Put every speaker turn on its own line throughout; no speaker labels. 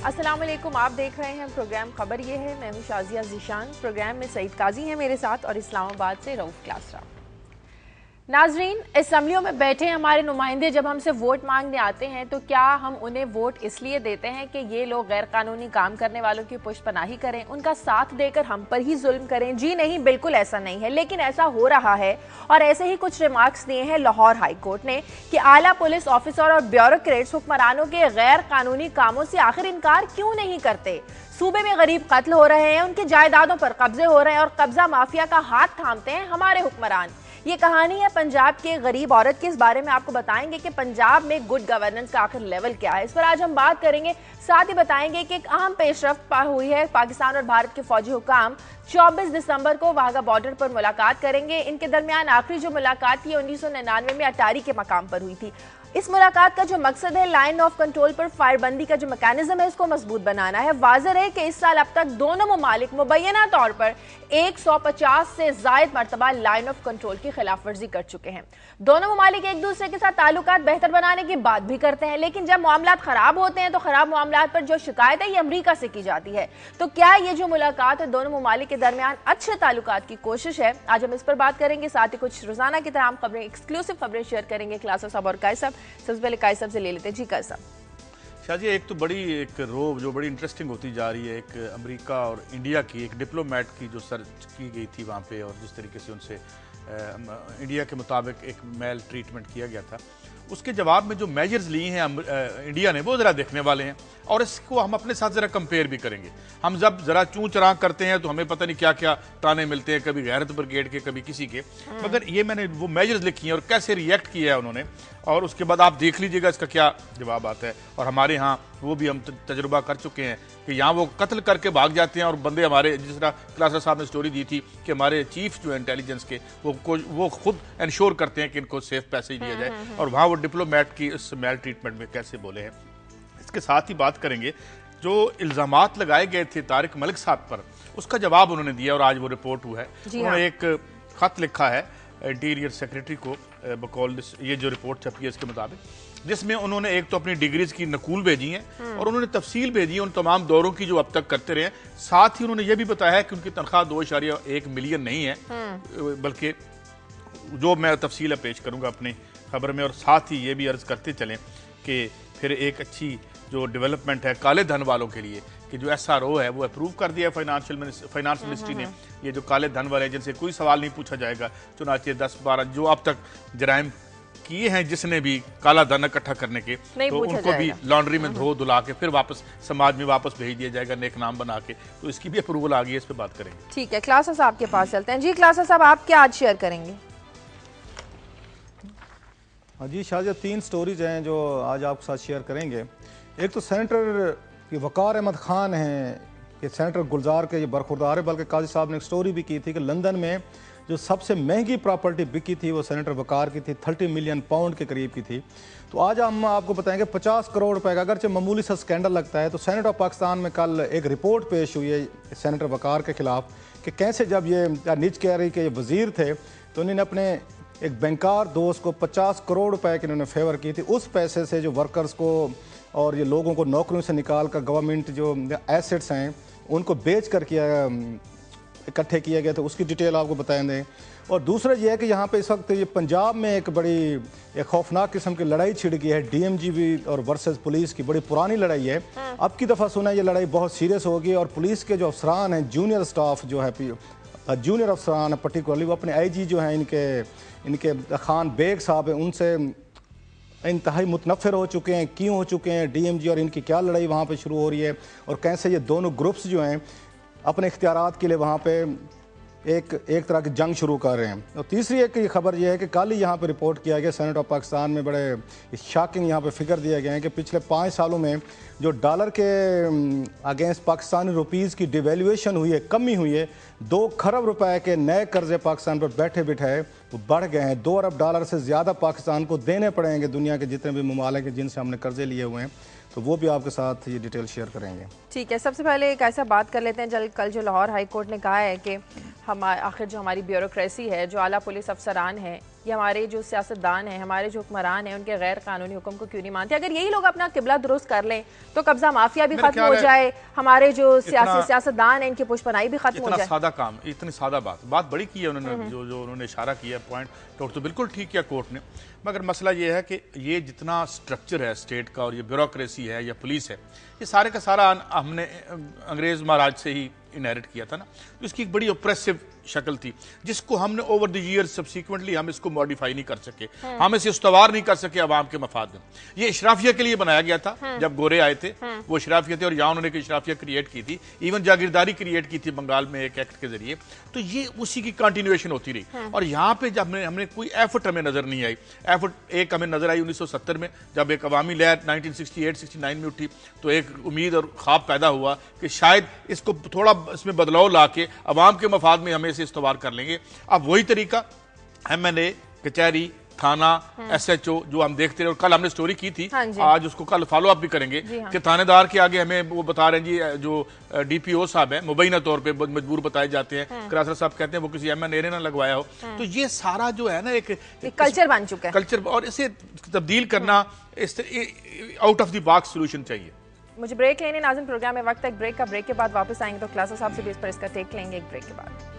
अस्सलाम वालेकुम, आप देख रहे हैं प्रोग्राम खबर ये है। मैं हूं शाजिया ज़ीशान। प्रोग्राम में सईद काजी हैं मेरे साथ और इस्लामाबाद से रऊफ क्लासरा। नाजरीन, असम्बलियों में बैठे हमारे नुमाइंदे जब हमसे वोट मांगने आते हैं तो क्या हम उन्हें वोट इसलिए देते हैं कि ये लोग गैर कानूनी काम करने वालों की पुष्पनाही करें, उनका साथ देकर हम पर ही जुल्म करें? जी नहीं, बिल्कुल ऐसा नहीं है, लेकिन ऐसा हो रहा है। और ऐसे ही कुछ रिमार्क्स दिए हैं लाहौर हाई कोर्ट ने कि आला पुलिस ऑफिसर और ब्यूरोक्रेट्स हुक्मरानों के गैर कानूनी कामों से आखिर इनकार क्यों नहीं करते। सूबे में गरीब कत्ल हो रहे हैं, उनकी जायदादों पर कब्जे हो रहे हैं और कब्जा माफिया का हाथ थामते हैं हमारे हुक्मरान। ये कहानी है पंजाब के गरीब औरत की। इस बारे में आपको बताएंगे कि पंजाब में गुड गवर्नेंस का आखिर लेवल क्या है, इस पर आज हम बात करेंगे। साथ ही बताएंगे कि एक अहम पेशरफ्त हुई है। पाकिस्तान और भारत के फौजी हुकाम 24 दिसंबर को वाघा बॉर्डर पर मुलाकात करेंगे। इनके दरमियान आखिरी जो मुलाकात थी 1999 में अटारी के मकाम पर हुई थी। इस मुलाकात का जो मकसद है, लाइन ऑफ कंट्रोल पर फायरबंदी का जो मैकेनिज्म है इसको मजबूत बनाना है। वाज़ेह है कि इस साल अब तक दोनों ममालिक मुबैना तौर पर 150 से ज्यादा मरतबा लाइन ऑफ कंट्रोल की खिलाफ वर्जी कर चुके हैं। दोनों ममालिक एक दूसरे के साथ ताल्लुकात बेहतर बनाने की बात भी करते हैं, लेकिन जब मामलात खराब होते हैं तो खराब मामलात पर जो शिकायत है ये अमरीका से की जाती है। तो क्या ये जो मुलाकात है दोनों ममालिक के दरमियान अच्छे ताल्लुकात की कोशिश है? आज हम इस पर बात करेंगे। साथ ही कुछ रोजाना की तरह खबरें, एक्सक्लूसिव खबरें शेयर करेंगे क्लासर साहब और कायद साहब। सबसे पहले कायद साहब से ले लेते हैं। जी कायद साहब।
शाजी, एक तो बड़ी एक रो जो बड़ी इंटरेस्टिंग होती जा रही है, एक अमेरिका और इंडिया की एक डिप्लोमेट की जो सर्च की गई थी वहाँ पे, और जिस तरीके से उनसे इंडिया के मुताबिक एक मेल ट्रीटमेंट किया गया था, उसके जवाब में जो मेजर्स लिए हैं इंडिया ने वो ज़रा देखने वाले हैं। और इसको हम अपने साथ ज़रा कंपेयर भी करेंगे। हम जब ज़रा चूँ चराग करते हैं तो हमें पता नहीं क्या क्या ताने मिलते हैं, कभी गैरत ब्रिगेड के, कभी किसी के। मगर ये मैंने वो मेजर्स लिखी हैं और कैसे रिएक्ट किया है उन्होंने, और उसके बाद आप देख लीजिएगा इसका क्या जवाब आता है। और हमारे यहाँ वो भी हम तजुर्बा कर चुके हैं कि यहाँ वो कत्ल करके भाग जाते हैं और बंदे हमारे, जिस तरह क्लासर साहब ने स्टोरी दी थी कि हमारे चीफ जो है इंटेलिजेंस के, वो खुद इंश्योर करते हैं कि इनको सेफ पैसेज दिया जाए, और वहाँ वो डिप्लोमेट की इस मेल ट्रीटमेंट में कैसे बोले हैं। इसके साथ ही बात करेंगे जो इल्जामात लगाए गए थे तारिक मलिक साहब पर, उसका जवाब उन्होंने दिया और आज वो रिपोर्ट हुआ है। उन्होंने एक खत लिखा है इंटीरियर सेक्रेटरी को बकौल ये जो रिपोर्ट छपी है इसके मुताबिक, जिसमें उन्होंने एक तो अपनी डिग्रीज की नकूल भेजी है और उन्होंने तफसील भेजी है उन तमाम दौरों की जो अब तक करते रहे। साथ ही उन्होंने ये भी बताया है कि उनकी तनख्वाह 2.1 मिलियन नहीं है, बल्कि जो मैं तफसील पेश करूंगा अपनी खबर में। और साथ ही ये भी अर्ज करते चलें कि फिर एक अच्छी जो डेवलपमेंट है काले धन वालों के लिए कि जो SRO है वो अप्रूव कर दिया है फाइनेंस मिनिस्ट्री ने। ये जो काले धन वाले जिनसे कोई सवाल नहीं पूछा जाएगा, चुनाचे 10-12 जो अब तक जराइम किए हैं जिसने भी काला धन इकट्ठा करने के, तो उनको भी लॉन्ड्री में धो धुला के फिर वापस समाज में वापस भेज दिया जाएगा नेक नाम बना के। तो इसकी भी अप्रूवल आ गई है, इस पर बात करेंगे।
ठीक है, क्लासर साहब के पास चलते हैं। जी क्लासर साहब, आप क्या आज शेयर करेंगे?
हाँ जी शाहजिया, 3 स्टोरीज हैं जो आज आपके साथ शेयर करेंगे। एक तो सेनेटर की वकार अहमद खान हैं कि सेनेटर गुलजार के ये बरखुरदार है, बल्कि काजी साहब ने एक स्टोरी भी की थी कि लंदन में जो सबसे महंगी प्रॉपर्टी बिकी थी वो सेनेटर वकार की थी, 30 मिलियन पाउंड के करीब की थी। तो आज हम आपको बताएंगे 50 करोड़ रुपए का, अगरचे मामूली सा स्कैंडल लगता है, तो सेनेट ऑफ पाकिस्तान में कल एक रिपोर्ट पेश हुई है सेनेटर वकार के खिलाफ कि कैसे जब ये निज कह रही के ये वजीर थे तो उन्होंने अपने एक बैंकार दोस्त को 50 करोड़ रुपए की इन्होंने फेवर की थी। उस पैसे से जो वर्कर्स को और ये लोगों को नौकरियों से निकाल कर गवर्नमेंट जो एसेट्स हैं उनको बेच कर किया इकट्ठे किया गया, तो उसकी डिटेल आपको बताएंगे। और दूसरा ये है कि यहाँ पे इस वक्त ये पंजाब में एक बड़ी एक खौफनाक किस्म की लड़ाई छिड़ गई है, DMGP और वर्सेस पुलिस की बड़ी पुरानी लड़ाई है। अब की दफ़ा सुना ये लड़ाई बहुत सीरियस होगी और पुलिस के जो अफसरान हैं, जूनियर स्टाफ जो है, जूनियर अफसरान है पर्टिकुलरली, वो अपने IG जो हैं इनके खान बेग साहब हैं उनसे इंतहाई मुतनफ़िर हो चुके हैं। क्यों हो चुके हैं? DMG और इनकी क्या लड़ाई वहाँ पे शुरू हो रही है और कैसे ये दोनों ग्रुप्स जो हैं अपने इख्तियारात के लिए वहाँ पे एक तरह की जंग शुरू कर रहे हैं। और तीसरी एक खबर यह है कि कल ही यहाँ पे रिपोर्ट किया गया सेनेट ऑफ पाकिस्तान में, बड़े शॉकिंग यहाँ पे फिगर दिया गया है कि पिछले 5 सालों में जो डॉलर के अगेंस्ट पाकिस्तानी रुपीज़ की डिवेल्यूएशन हुई है, कमी हुई है, 2 खरब रुपए के नए कर्जे पाकिस्तान पर बैठे बिठाए वो बढ़ गए हैं। 2 अरब डॉलर से ज़्यादा पाकिस्तान को देने पड़ेंगे दुनिया के जितने भी ममालिक हैं जिनसे हमने कर्जे लिए हुए हैं, तो वो भी आपके साथ ये डिटेल शेयर करेंगे।
ठीक है, सबसे पहले एक ऐसा बात कर लेते हैं। कल जो लाहौर हाई कोर्ट ने कहा है कि हम आखिर जो हमारी ब्यूरोक्रेसी है, जो आला पुलिस अफसरान हैं, ये हमारे जो सियासतदान हैं, हमारे जो हुक्मरान हैं, उनके गैर कानूनी हुक्म को क्यों नहीं मानते? अगर यही लोग अपना किबला दुरुस्त कर लें तो कब्जा माफिया भी खत्म हो जाए, हमारे जो सियासतदान हैं इनकी पुष्पनाई भी खत्म हो जाए।
सादा काम, इतनी सादा बात बड़ी की है उन्होंने, जो उन्होंने इशारा किया पॉइंट तो बिल्कुल ठीक किया कोर्ट ने। मगर मसला ये है कि ये जितना स्ट्रक्चर है स्टेट का और ये ब्यूरोक्रेसी है या पुलिस है, ये सारे का सारा हमने अंग्रेज महाराज से ही इनहेरिट किया था ना। तो इसकी एक बड़ी ऑप्रेसिव शक्ल थी जिसको हमने ओवर द ईयर सब्सिक्वेंटली हम इसको मॉडिफाई नहीं कर सके, हम इसे उस्तवार नहीं कर सके अवाम के मफाद में। ये इशराफिया के लिए बनाया गया था, जब गोरे आए थे वो इशराफिया थे और यहाँ उन्होंने इशराफिया क्रिएट की थी, इवन जागीरदारी क्रिएट की थी बंगाल में एक एक्ट के जरिए। तो ये उसी की कंटिन्यूएशन होती रही। और यहाँ पे जब हमने कोई एफर्ट हमें नजर नहीं आई। एफर्ट एक हमें नजर आई 1970 में, जब एक अवामी लहर 1968-69 में उठी, तो एक उम्मीद और ख्वाब पैदा हुआ कि शायद इसको थोड़ा इसमें बदलाव ला के अवाम के मफाद में हमें इसे इस्तेमाल कर लेंगे। अब वही तरीका MNA, कचहरी, थाना, SHO जो हम देखते रहे, और कल हमने स्टोरी की थी, आज उसको कल फॉलो अप भी करेंगे कि थानेदार के आगे हमें वो बता रहे हैं जी, जो DPO साहब है मुबैना तौर पे मजबूर बताए जाते हैं, करासर साहब कहते हैं वो किसी MNA ने ना लगवाया हो। तो ये सारा जो है ना एक
कल्चर बन चुका है
कल्चर, और इसे तब्दील करना out of the box solution चाहिए।
मुझे ब्रेक लेने नाज़रीन, प्रोग्राम में वक्त है ब्रेक का। ब्रेक के बाद वापस आएंगे तो क्लास साहब से भी इस पर इसका टेक लेंगे एक ब्रेक के बाद।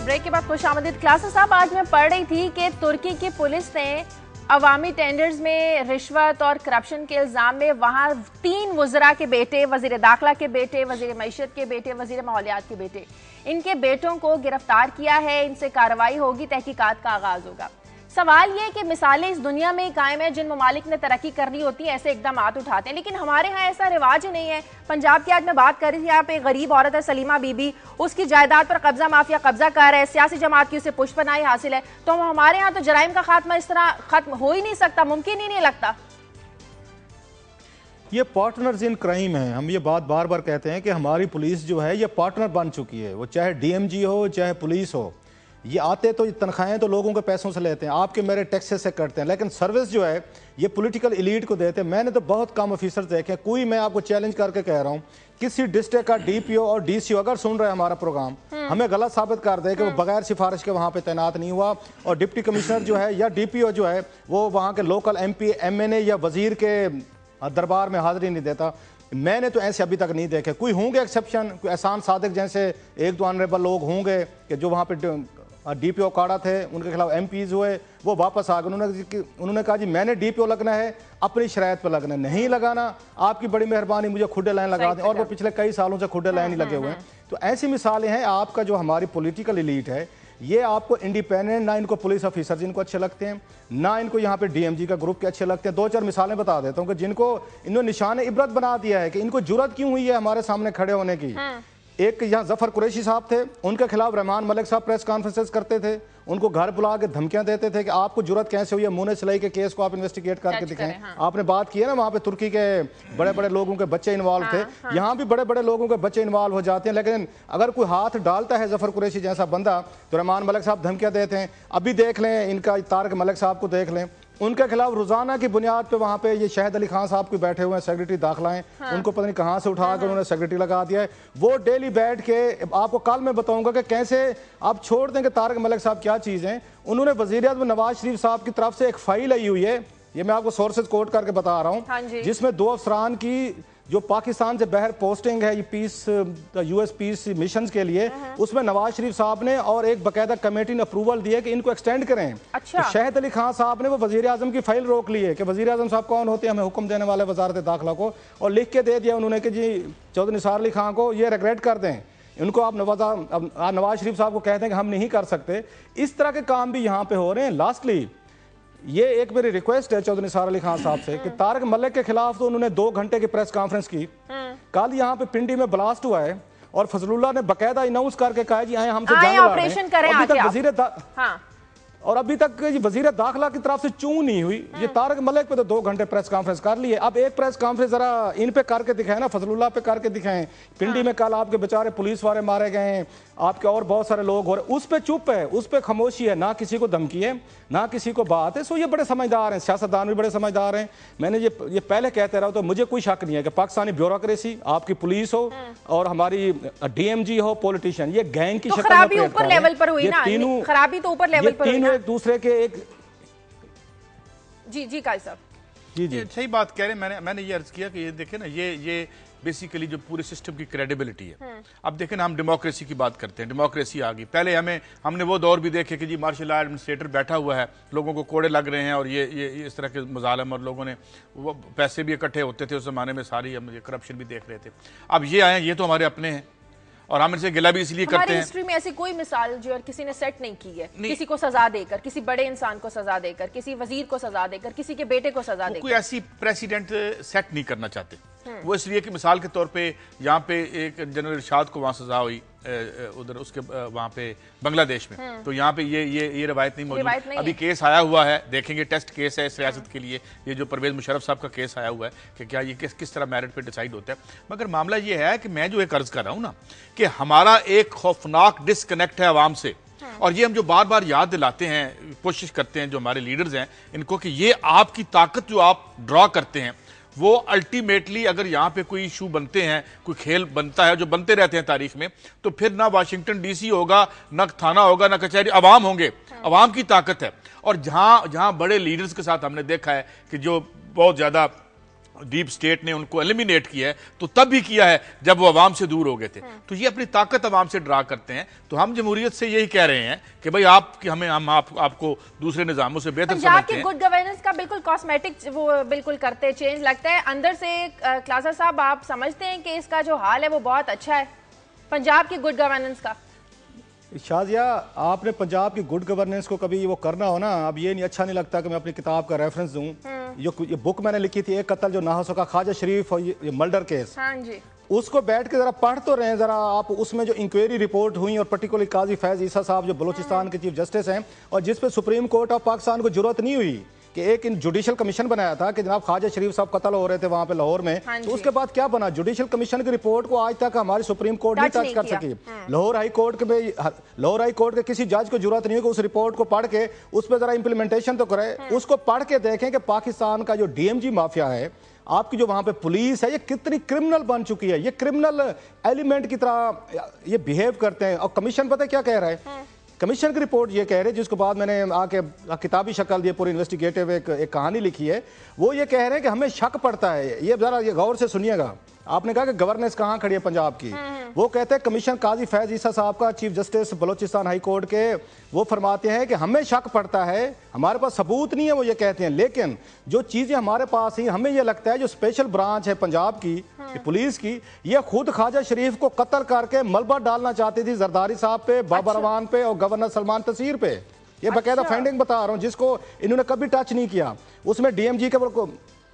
ब्रेक के बाद खुशामदीद। क्लास साहब, आज मैं पढ़ रही थी कि तुर्की की पुलिस ने अवामी टेंडर्स में रिश्वत और करप्शन के इल्ज़ाम में वहाँ 3 वज़रा के बेटे, वज़ीर दाखिला के बेटे, वज़ीर मईशत के बेटे, वज़ीर माहौलियात के बेटे, इनके बेटों को गिरफ्तार किया है। इनसे कार्रवाई होगी, तहकीकात का आगाज होगा। सवाल ये कि मिसालें इस दुनिया में कायम है, जिन ममालिक ने तरक्की करनी होती है ऐसे इकदाम उठाते हैं, लेकिन हमारे यहाँ ऐसा रिवाज ही नहीं है। पंजाब की आज मैं बात कर रही थी, यहाँ पे गरीब औरत है सलीमा बीबी, उसकी जायदाद पर कब्जा माफिया कब्जा कर रहा है, सियासी जमात की उसे पुष्पनाई हासिल है। तो हमारे यहाँ तो जराइम का खात्मा इस तरह खत्म हो ही नहीं सकता, मुमकिन ही नहीं लगता।
ये पार्टनर्स इन क्राइम है। हम ये बात बार बार कहते हैं कि हमारी पुलिस जो है ये पार्टनर बन चुकी है, वो चाहे DMG हो चाहे पुलिस हो। ये आते तो तनख्वाहें तो लोगों के पैसों से लेते हैं, आपके मेरे टैक्सेस से करते हैं, लेकिन सर्विस जो है ये पॉलिटिकल एलीट को देते हैं। मैंने तो बहुत कम ऑफिसर्स देखे हैं। कोई, मैं आपको चैलेंज करके कह रहा हूँ, किसी डिस्ट्रिक्ट का DPO और DCO अगर सुन रहे हैं हमारा प्रोग्राम, हमें गलत साबित कर दे कि वो बगैर सिफारिश के वहाँ पे तैनात नहीं हुआ, और डिप्टी कमिश्नर जो है या DPO जो है वो वहाँ के लोकल MP, MNA या वजीर के दरबार में हाजिरी नहीं देता। मैंने तो ऐसे अभी तक नहीं देखे। कोई होंगे एक्सेप्शन, कोई एहसान सादिक जैसे 1-2 ऑनरेबल लोग होंगे कि जो वहाँ पे DPO काड़ा थे, उनके खिलाफ MPs हुए, वो वापस आ गए। उन्होंने कहा जी मैंने DPO लगना है, अपनी शरायत पर लगना है, नहीं लगाना आपकी बड़ी मेहरबानी, मुझे खुडे लाइन लगा दें। और वो पिछले कई सालों से खुडे लाइन ही लगे हुए हैं। तो ऐसी मिसालें हैं। आपका जो हमारी पॉलिटिकल एलीट है ये आपको इंडिपेंडेंट, ना इनको पुलिस ऑफिसर्स इनको अच्छे लगते हैं, ना इनको यहाँ पे DMG का ग्रुप के अच्छे लगते हैं। 2-4 मिसालें बता देता हूँ कि जिनको इन्होंने निशान इबरत बना दिया है कि इनको जुर्रत क्यों हुई है हमारे सामने खड़े होने की। एक यहाँ जफर कुरैशी साहब थे, उनके खिलाफ रहमान मलिक साहब प्रेस कॉन्फ्रेंसेस करते थे, उनको घर बुला के धमकियां देते थे कि आपको जुर्रत कैसे हुई है, मुने सिलाई के केस को आप इन्वेस्टिगेट करके दिखाएं। आपने बात की है ना, वहाँ पे तुर्की के बड़े बड़े लोगों के बच्चे इन्वॉल्व थे, यहाँ भी बड़े बड़े लोगों के बच्चे इन्वॉल्व हो जाते हैं। लेकिन अगर कोई हाथ डालता है जफर कुरैशी जैसा बंदा तो रहमान मलिक साहब धमकियां देते हैं। अभी देख लें इनका तारिक मलिक साहब को देख लें, उनके खिलाफ रोजाना की बुनियाद पे वहाँ पे ये शहद अली खान साहब को बैठे हुए हैं, सेक्रेटरी दाखिला हैं, उनको पता नहीं कहाँ से उठा कर उन्होंने सेक्रेटरी लगा दिया है। वो डेली बैठ के, आपको कल मैं बताऊंगा कि कैसे आप छोड़ दें कि तारिक मलिक साहब क्या चीज़ हैं। उन्होंने वज़ीर-ए-आज़म नवाज शरीफ साहब की तरफ से एक फाइल आई हुई है, ये मैं आपको सोर्सेज कोट करके बता रहा हूँ, जिसमें 2 अफसरान की जो पाकिस्तान से बाहर पोस्टिंग है ये US पीस मिशन के लिए, उसमें नवाज शरीफ साहब ने और एक बाकायदा कमेटी ने अप्रूवल दिया कि इनको एक्सटेंड करें।
अच्छा।
तो शहद अली खान साहब ने वो वजीर आजम की फाइल रोक ली है कि वजीर आजम साहब कौन होते हैं हमें हुक्म देने वाले वजारत दाखिला को, और लिख के दे दिया उन्होंने कि जी चौधरी निसार अली खान को ये रिग्रेट कर दें, इनको आप नवाज शरीफ साहब को कहते हैं कि हम नहीं कर सकते। इस तरह के काम भी यहाँ पे हो रहे हैं। लास्टली ये एक मेरी रिक्वेस्ट है चौधरी निसार अली खान साहब से कि तारिक मलिक के खिलाफ तो उन्होंने 2 घंटे की प्रेस कॉन्फ्रेंस की, कल यहाँ पे पिंडी में ब्लास्ट हुआ है और फजलुल्लाह ने बकायदा अनाउंस करके कहा जी आए हमसे जान
ऑपरेशन करें,
और अभी तक वजीर दाखिला की तरफ से चूं नहीं हुई। ये तारक मलिक पे तो 2 घंटे प्रेस कॉन्फ्रेंस कर लिए, अब एक प्रेस कॉन्फ्रेंस जरा इन पे करके दिखाएं ना, फजलुल्लाह पे करके दिखाएं। पिंडी में कल आपके बेचारे पुलिस वाले मारे गए हैं, आपके और बहुत सारे लोग हो रहे, उस पे चुप है, उस पे खामोशी है, ना किसी को धमकी है ना किसी को बात है। सो ये बड़े समझदार हैं, सियासतदान भी बड़े समझदार हैं। मैंने ये पहले कहते रहा, तो मुझे कोई शक नहीं है कि पाकिस्तानी ब्यूरोक्रेसी, आपकी पुलिस हो और हमारी डीएमजी हो, पॉलिटिशियन, ये गैंग की शक्ल में
ऊपर लेवल पर हुई ना, खराबी तो ऊपर लेवल पर हुई ना,
एक दूसरे के एक।
जी काजी साहब,
जी सही बात कह रहे हैं। मैंने ये अर्ज किया कि ये देखें ना, ये बेसिकली जो पूरे सिस्टम की क्रेडिबिलिटी है। अब देखें ना, हम डेमोक्रेसी की बात करते हैं, डेमोक्रेसी आ गई। पहले हमने वो दौर भी देखे कि जी मार्शल लॉ एडमिनिस्ट्रेटर बैठा हुआ है, लोगों को कोड़े लग रहे हैं और ये इस तरह के मजालम, और लोगों ने वो पैसे भी इकट्ठे होते थे उस जमाने में, सारी हम ये करप्शन भी देख रहे थे। अब ये आए, ये तो हमारे अपने हैं और हम इनसे गिला भी इसलिए करते हैं।
हिस्ट्री में ऐसी कोई मिसाल जो और किसी ने सेट नहीं की है, किसी को सजा देकर, किसी बड़े इंसान को सजा देकर, किसी वजीर को सजा देकर, किसी के बेटे को सजा देकर।
कोई ऐसी प्रेसिडेंट सेट नहीं करना चाहते वो, इसलिए कि मिसाल के तौर पे यहाँ पे एक जनरल इरशाद को वहाँ सजा हुई उधर उसके वहाँ पे बांग्लादेश में, तो यहाँ पे ये रवायत नहीं मौजूद। अभी केस आया हुआ है, देखेंगे, टेस्ट केस है इस रियासत के लिए, ये जो परवेज मुशर्रफ साहब का केस आया हुआ है कि क्या ये किस तरह मेरिट पे डिसाइड होता है। मगर मामला ये है कि मैं जो एक अर्ज कर रहा हूँ ना, कि हमारा एक खौफनाक डिस्कनेक्ट है आवाम से, और ये हम जो बार बार याद दिलाते हैं, कोशिश करते हैं जो हमारे लीडर्स हैं इनको, कि ये आपकी ताकत जो आप ड्रॉ करते हैं वो अल्टीमेटली अगर यहाँ पे कोई इशू बनते हैं, कोई खेल बनता है, जो बनते रहते हैं तारीख में, तो फिर ना वाशिंगटन डीसी होगा, ना थाना होगा, ना कचहरी, अवाम होंगे। अवाम की ताकत है। और जहां बड़े लीडर्स के साथ हमने देखा है कि जो बहुत ज्यादा डीप स्टेट ने उनको एलिमिनेट किया है, तो तब भी किया है जब वो अवाम से दूर हो गए थे। तो ये अपनी ताकत अवाम से ड्रा करते हैं। तो हम जमहूरियत से यही कह रहे हैं कि भाई हम आपको दूसरे निजामों से बेहतर समझते हैं।
गुड गवर्नेंस का बिल्कुल कॉस्मेटिक वो बिल्कुल करते चेंज लगता है अंदर से। क्लासर साहब, आप समझते हैं कि इसका जो हाल है वो बहुत अच्छा है पंजाब की गुड गवर्नेंस का?
शाजिया, आपने पंजाब की गुड गवर्नेंस को कभी वो करना हो ना, अब ये नहीं, अच्छा नहीं लगता कि मैं अपनी किताब का रेफरेंस दूं। ये बुक मैंने लिखी थी, एक कत्ल जो ना हो सका, ख्वाजा शरीफ और ये मर्डर केस,
हाँ जी,
उसको बैठ के जरा पढ़ तो रहे जरा आप। उसमें जो इंक्वायरी रिपोर्ट हुई, और पर्टिकुलरली काजी फैज ईसा साहब जो बलूचिस्तान के चीफ जस्टिस हैं, और जिस पे सुप्रीम कोर्ट ऑफ पाकिस्तान को जरूरत नहीं हुई कि एक जुडिशल कमीशन बनाया था कि जनाब ख्वाजा शरीफ साहब कत्ल हो रहे थे वहां पे लाहौर में, तो उसके बाद क्या बना, जुडिशल कमीशन की रिपोर्ट को आज तक हमारी सुप्रीम कोर्ट नहीं टच कर सकी। लाहौर हाई कोर्ट के किसी जज को जरूरत नहीं है कि उस रिपोर्ट को पढ़ के उस पर जरा इंप्लीमेंटेशन तो करे, उसको पढ़ के देखें कि पाकिस्तान का जो डीएमजी माफिया है, आपकी जो वहां पे पुलिस है, ये कितनी क्रिमिनल बन चुकी है, ये क्रिमिनल एलिमेंट की तरह ये बिहेव करते हैं। और कमीशन पता है क्या कह रहा है? कमीशन की रिपोर्ट ये कह रहे हैं, जिसके बाद मैंने आके किताबी शक्ल दी, पूरी इन्वेस्टिगेटिव एक कहानी लिखी है, वो ये कह रहे हैं कि हमें शक पड़ता है। ये जरा ये गौर से सुनिएगा, आपने कहा कि गवर्नेंस कहाँ खड़ी है पंजाब की, वो कहते हैं कमीशन काजी फैज ईसा साहब का, chief justice Balochistan high court के, वो फरमाते हैं कि हमें शक पड़ता है, हमारे पास सबूत नहीं है, वो ये कहते हैं, लेकिन जो चीजें हमारे पास ही, हमें ये लगता है जो स्पेशल ब्रांच है पंजाब की पुलिस की, ये खुद ख्वाजा शरीफ को कत्ल करके मलबा डालना चाहती थी जरदारी साहब पे, बाबर रवान पे और गवर्नर सलमान तसीर पे। ये बकायदा फाइंडिंग बता रहा हूँ, जिसको इन्होंने कभी टच नहीं किया। उसमें डीएमजी के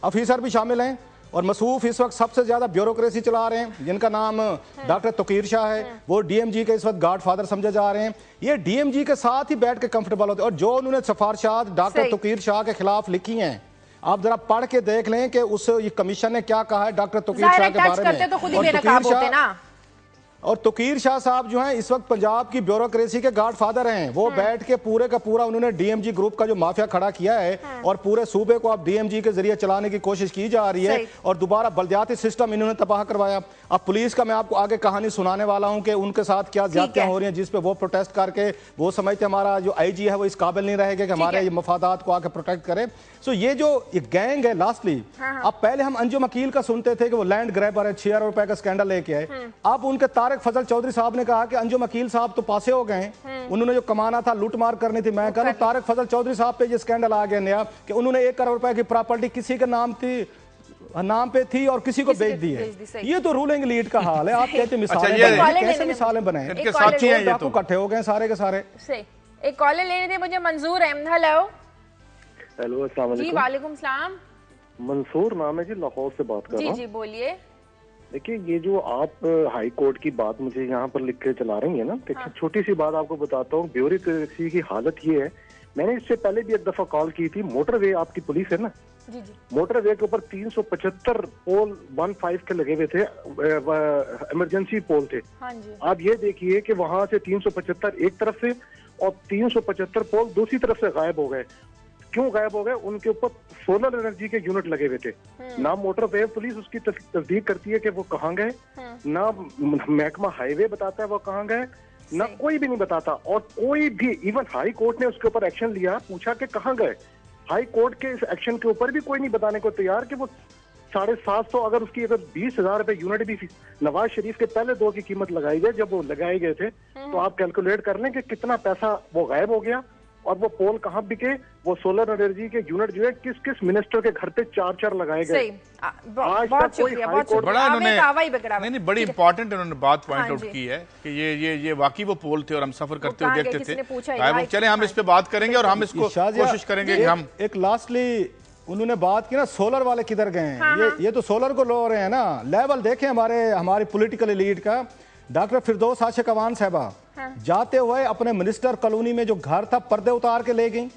ऑफिसर भी शामिल हैं, और मसूफ इस वक्त सबसे ज्यादा ब्यूरोक्रेसी चला रहे हैं, जिनका नाम डॉक्टर तकीर शाह है, वो डीएमजी के इस वक्त गॉडफादर समझे जा रहे हैं। ये डीएमजी के साथ ही बैठ के कंफर्टेबल होते हैं। और जो उन्होंने सिफारिशात डॉक्टर तकीर शाह के खिलाफ लिखी हैं, आप जरा पढ़ के देख लें कि उस ये कमीशन ने क्या कहा है डॉक्टर तकीर शाह के बारे में। और तकीर शाह साहब जो हैं इस वक्त पंजाब की ब्यूरोक्रेसी के गॉडफादर हैं। वो बैठ के पूरे का पूरा उन्होंने डीएमजी ग्रुप का जो माफिया खड़ा किया है, और पूरे सूबे को अब डीएमजी के जरिए चलाने की कोशिश की जा रही है, और दोबारा बलदियाती सिस्टम इन्होंने तबाह करवाया। अब पुलिस का मैं आपको आगे कहानी सुनाने वाला हूं कि उनके साथ क्या ज्यादतियां हो रही हैं, जिसपे वो प्रोटेस्ट करके वो समझते हमारा जो आईजी है वो इस काबिल नहीं रहेगा कि हमारे मफादात को आके प्रोटेक्ट करे। सो ये जो गैंग है लास्टली, अब पहले हम अंजुम अकील का सुनते थे कि वो लैंड ग्रैबर है, 6 अरब रुपए का स्कैंडल लेके आए। अब उनके तारिक फजल चौधरी साहब ने कहा कि अंजुम अकील साहब तो पासे हो गए, उन्होंने जो कमाना था लूटमार करनी थी। मैं कहूं तारिक फजल चौधरी साहब पे ये स्कैंडल आ गया नया कि उन्होंने 1 अरब रुपए की प्रॉपर्टी किसी के नाम पे थी और किसी को बेच दी है। ये तो रूलिंग लीड का हाल है। आप कहते कैसे मिसालें बनाए, इकट्ठे हो गए सारे के सारे।
एक कॉलर लेने थे मुझे, मंजूर है। हेलो
हेलो, अस्सलाम वालेकुम।
जी वालेकुम सलाम।
मंसूर नाम है जी, लाहौर से बात कर रहा हूँ।
जी बोलिए।
देखिए, ये जो आप हाई कोर्ट की बात मुझे यहाँ पर लिख के चला रही है ना, देखिए छोटी सी बात आपको बताता हूँ। ब्यूरोक्रेसी की हालत ये है मैंने इससे पहले भी एक दफा कॉल की थी। मोटरवे आपकी पुलिस है ना,
जी जी
मोटरवे के ऊपर 375 पोल 15 के लगे हुए थे, इमरजेंसी पोल थे।
हाँ जी।
आप ये देखिए कि वहां से 375 एक तरफ से और 375 पोल दूसरी तरफ से गायब हो गए। क्यों गायब हो गए? उनके ऊपर सोलर एनर्जी के यूनिट लगे हुए थे। ना मोटरवे पुलिस उसकी तस्दीक करती है कि वो कहाँ गए, ना महकमा हाईवे बताता है वो कहाँ गए, ना कोई भी नहीं बताता। और कोई भी, इवन हाई कोर्ट ने उसके ऊपर एक्शन लिया, पूछा कि कहाँ गए। हाई कोर्ट के इस एक्शन के ऊपर भी कोई नहीं बताने को तैयार कि वो 750, अगर उसकी अगर 20,000 रुपए यूनिट भी नवाज शरीफ के पहले दौर की कीमत लगाई जाए जब वो लगाए गए थे, तो आप कैलकुलेट कर लें कि कितना पैसा वो गायब हो गया और वो पोल कहाँ बिके। वो सोलर एनर्जी के यूनिट जो है किस किस मिनिस्टर के घर पे 4-4 लगाए गए।
बहुत शुक्रिया, बहुत शुक्रिया।
बड़ा
इन्होंने
नहीं बड़ी इंपॉर्टेंट उन्होंने बात पॉइंट आउट की है कि ये वाकई वो पोल थे और हम सफर करते हुए देखते थे। चले हम इस पे बात करेंगे और हम इसको कोशिश करेंगे कि हम
एक लास्टली उन्होंने बात की ना सोलर वाले किधर गए हैं। ये तो सोलर को लो रहे हैं ना। लेवल देखें हमारी पॉलिटिकल एलीट का। डॉक्टर फिरदौस आशिक अवान साहबा जाते हुए अपने मिनिस्टर कॉलोनी में जो घर था पर्दे उतार के ले गई,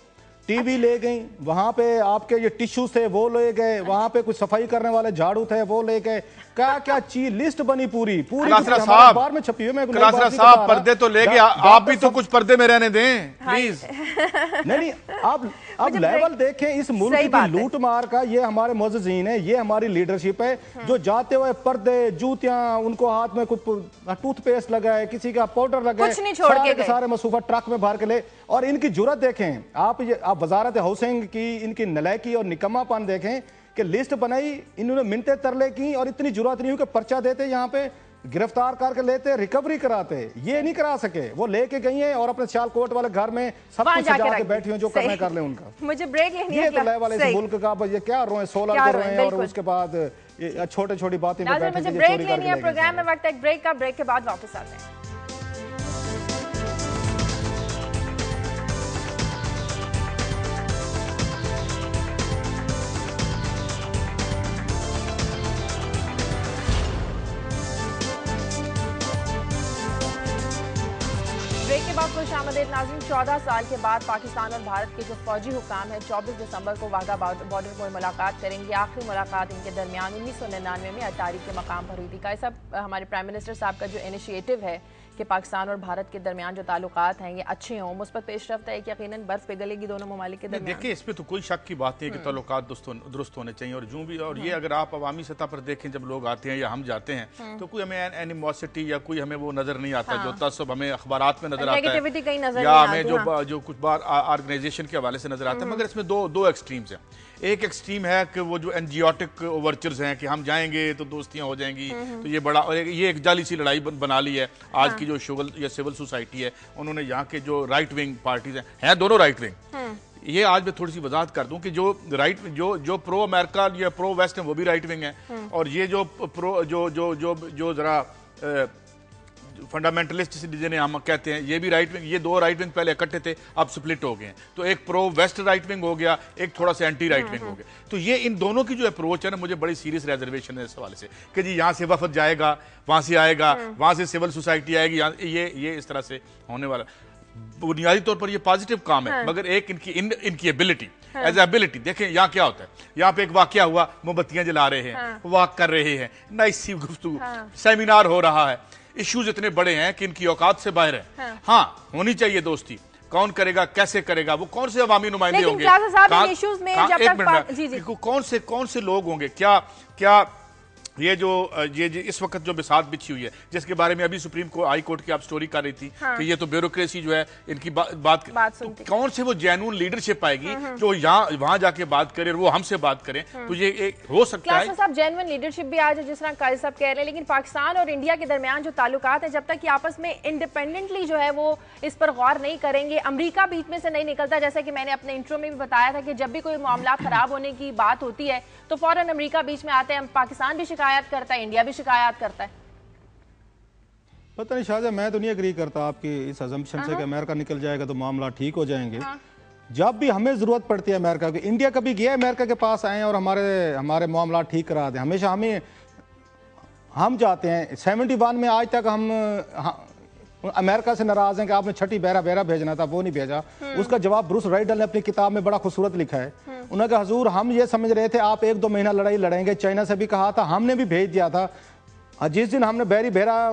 टीवी ले गई, वहां पे आपके ये टिश्यू थे वो ले गए, वहां पे कुछ सफाई करने वाले झाड़ू थे वो ले गए। क्या क्या चीज लिस्ट बनी पूरी
बार में छपी हुई। कलासरा साहब पर्दे तो ले गए, आप भी तो कुछ पर्दे में रहने दें प्लीज।
नहीं अब लेवल देखें इस मुल्क की लूट मार का। ये हमारे मुअज़्ज़िज़ीन है, ये हमारी लीडरशिप है जो जाते हुए पर्दे, जूतियां, उनको हाथ में कुछ टूथपेस्ट लगा है, किसी का पाउडर लगा है, सारे मसूफा ट्रक में भर के ले। और इनकी जुर्रत देखें आप वजारत हाउसिंग की इनकी नलायकी और निकम्मापन देखें कि लिस्ट बनाई इन्होंने, मिनटे तरले की और इतनी जुर्रत नहीं हुई कि पर्चा देते, यहाँ पे गिरफ्तार करके लेते, रिकवरी कराते। ये नहीं करा सके, वो लेके गई हैं और अपने सियालकोट वाले घर में सब कुछ सजा के बैठी हैं, जो करना कर ले उनका।
मुझे ब्रेक लेनी है।
ये तो लेवल इस मुल्क का, ये क्या रोए, सोलर कर रहे हैं और उसके बाद छोटे छोटी बातें पे बैठे।
मुझे ब्रेक लेनी है, प्रोग्राम में वक्त है एक ब्रेक का। ब्रेक के बाद वापस आते हैं। ब्रेक के बाद खुशामदीद नाज़रीन। 14 साल के बाद पाकिस्तान और भारत के जो फौजी हुकाम है 24 दिसंबर को वाघा बॉर्डर पर मुलाकात करेंगे। आखिरी मुलाकात इनके दरमियान 1999 में अटारी के मकाम पर हुई थी। का सब हमारे प्राइम मिनिस्टर साहब का जो इनिशिएटिव है कि पाकिस्तान और भारत के दरमियान जो ताल्लुकात हैं ये अच्छे हों, मुस्बत पेशरफ्त है कि यकीनन बर्फ पिघलेगी दोनों ममालिक के दरमियान।
देखिए इसमें तो कोई शक की बात नहीं है कि ताल्लुकात दुरुस्त होने चाहिए। और जो भी, और ये अगर आप अवामी सतह पर देखें जब लोग आते हैं या हम जाते हैं तो कोई हमें एनिमोसिटी या कोई हमें वो नजर नहीं आता जो तसब हमें अखबारात में नजर आता है या हमें जो कुछ बार ऑर्गेनाइजेशन के हवाले से नजर आता है। मगर इसमें दो एक्सट्रीम्स हैं। एक एक्सट्रीम है कि वो जो एनजियोटिक ओवरचर्स हैं कि हम जाएंगे तो दोस्तियां हो जाएंगी, तो ये बड़ा, और ये एक जाली सी लड़ाई बना ली है आज की जो शुगल या सिविल सोसाइटी है। उन्होंने यहाँ के जो राइट विंग पार्टीज हैं दोनों राइट विंग। ये आज मैं थोड़ी सी वजाहत कर दूं कि जो प्रो अमेरिका या प्रो वेस्ट है वो भी राइट विंग है, और ये जो प्रो जो जरा फंडामेंटलिस्ट जिन्हें हम कहते हैं ये भी राइट विंग। ये दो राइट विंग पहले इकट्ठे थे, अब स्प्लिट हो गए हैं। तो एक प्रो वेस्ट राइट विंग हो गया, एक थोड़ा सा एंटी राइट विंग हो गया। तो ये इन दोनों की जो अप्रोच है ना, मुझे बड़ी सीरियस रिजर्वेशन है इस हवाले से कि जी यहाँ से वफद जाएगा, वहां से आएगा, वहां से सिविल सोसाइटी आएगी, ये इस तरह से होने वाला। बुनियादी तौर पर ये पॉजिटिव काम है, मगर एक इनकी एबिलिटी एज एबिलिटी देखें यहाँ क्या होता है। यहाँ पे एक वाकया हुआ, मोमबत्तियां जला रहे हैं, वॉक कर रहे हैं, नाइस सी गुफ्तगू, सेमिनार हो रहा है, इश्यूज इतने बड़े हैं कि इनकी औकात से बाहर है। हाँ होनी चाहिए दोस्ती, कौन करेगा, कैसे करेगा, वो कौन से अवामी नुमाइंदे होंगे, कौन से लोग होंगे, क्या ये इस वक्त जो बिसात बिछी हुई है जिसके बारे में अभी सुप्रीम कोर्ट हाई कोर्ट की आप स्टोरी कर रही थी कि ये तो ब्यूरोक्रेसी जो है इनकी बात तो कौन से वो जेन्युइन लीडरशिप आएगी जो यहाँ वहां जाके बात करे और वो हमसे बात करें। तो ये एक हो सकता है
साहब जेन्युइन लीडरशिप भी आज जिस तरह काजी साहब कह रहे हैं, लेकिन पाकिस्तान और इंडिया के दरमियान जो ताल्लुकात है जब तक कि आपस में इंडिपेंडेंटली जो है वो इस पर गौर नहीं करेंगे, अमेरिका बीच में से नहीं निकलता। जैसा कि मैंने अपने इंट्रो में भी बताया था कि जब भी कोई मामला खराब होने की बात होती है तो फौरन अमेरिका बीच में आते हैं, पाकिस्तान भी शिकायत करता है, इंडिया भी शिकायत करता है।
पता नहीं शाहजहां, मैं तो नहीं एग्री करता आपकी इस अजम्पशन से कि अमेरिका निकल जाएगा तो मामला ठीक हो जाएंगे। जब भी हमें जरूरत पड़ती है अमेरिका की, इंडिया कभी गया अमेरिका के पास आए और हमारे मामला ठीक करा दें, हमेशा हम जाते हैं। 71 में आज तक हम अमेरिका से नाराज हैं कि आपने छठी बहरा भेजना था, वो नहीं भेजा। उसका जवाब ब्रूस राइडल ने अपनी किताब में बड़ा खूबसूरत लिखा है। उन्होंने कहा हुजूर हम ये समझ रहे थे आप 1-2 महीना लड़ाई लड़ेंगे, चाइना से भी कहा था, हमने भी भेज दिया था, जिस दिन हमने बहरी बहरा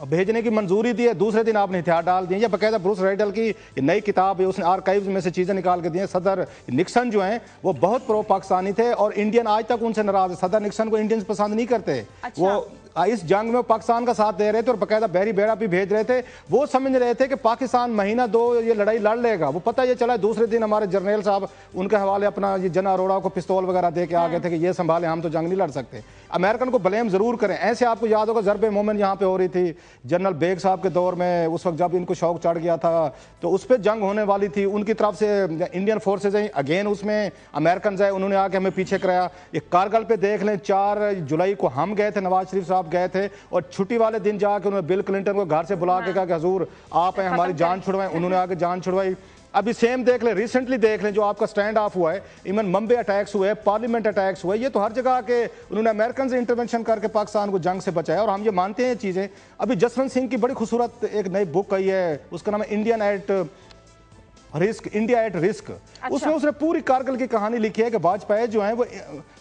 भेजने की मंजूरी दी है दूसरे दिन आपने हथियार डाल दिए। ये बकायदा ब्रूस राइडल की नई किताब है, उसने आर्काइव्स में से चीज़ें निकाल के दी हैं। सदर निक्सन जो हैं वो बहुत प्रो पाकिस्तानी थे और इंडियन आज तक उनसे नाराज है। सदर निक्सन को इंडियंस पसंद नहीं करते।
अच्छा।
वो इस जंग में पाकिस्तान का साथ दे रहे थे और बकायदा बहरी बेड़ा भी भेज रहे थे। वो समझ रहे थे कि पाकिस्तान महीना 2 ये लड़ाई लड़ लेगा। वो पता ये चला दूसरे दिन हमारे जर्नल साहब उनके हवाले अपना ये जना अरोड़ा को पिस्तौल वगैरह दे के आ गए थे कि ये संभाले, हम तो जंग नहीं लड़ सकते। अमेरिकन को ब्लेम जरूर करें। ऐसे आपको याद होगा ज़रब मोमिन यहाँ पे हो रही थी जनरल बेग साहब के दौर में, उस वक्त जब इनको शौक चढ़ गया था तो उस पर जंग होने वाली थी। उनकी तरफ से इंडियन फोर्सेज हैं, अगेन उसमें अमेरिकन है, उन्होंने आके हमें पीछे कराया। ये कारगिल पे देख लें, 4 जुलाई को हम गए थे, नवाज शरीफ साहब गए थे और छुट्टी वाले दिन जाके उन्होंने बिल क्लिंटन को घर से बुला के कहा कि हुजूर आप हैं हमारी जान छुड़वाएं। उन्होंने आके जान छुड़वाई। अभी सेम देख लें, रिसेंटली देख लें जो आपका स्टैंड ऑफ हुआ है, इवन मुंबई अटैक्स हुए, पार्लियामेंट अटैक्स हुए, ये तो हर जगह के उन्होंने अमेरिकन से इंटरवेंशन करके पाकिस्तान को जंग से बचाया और हम ये मानते हैं चीज़ें। अभी जसवंत सिंह की बड़ी खूबसूरत एक नई बुक आई है, उसका नाम है Indian at risk, India at risk.
अच्छा।
उसमें उसने पूरी कारगिल की कहानी लिखी है कि वाजपेयी जो हैं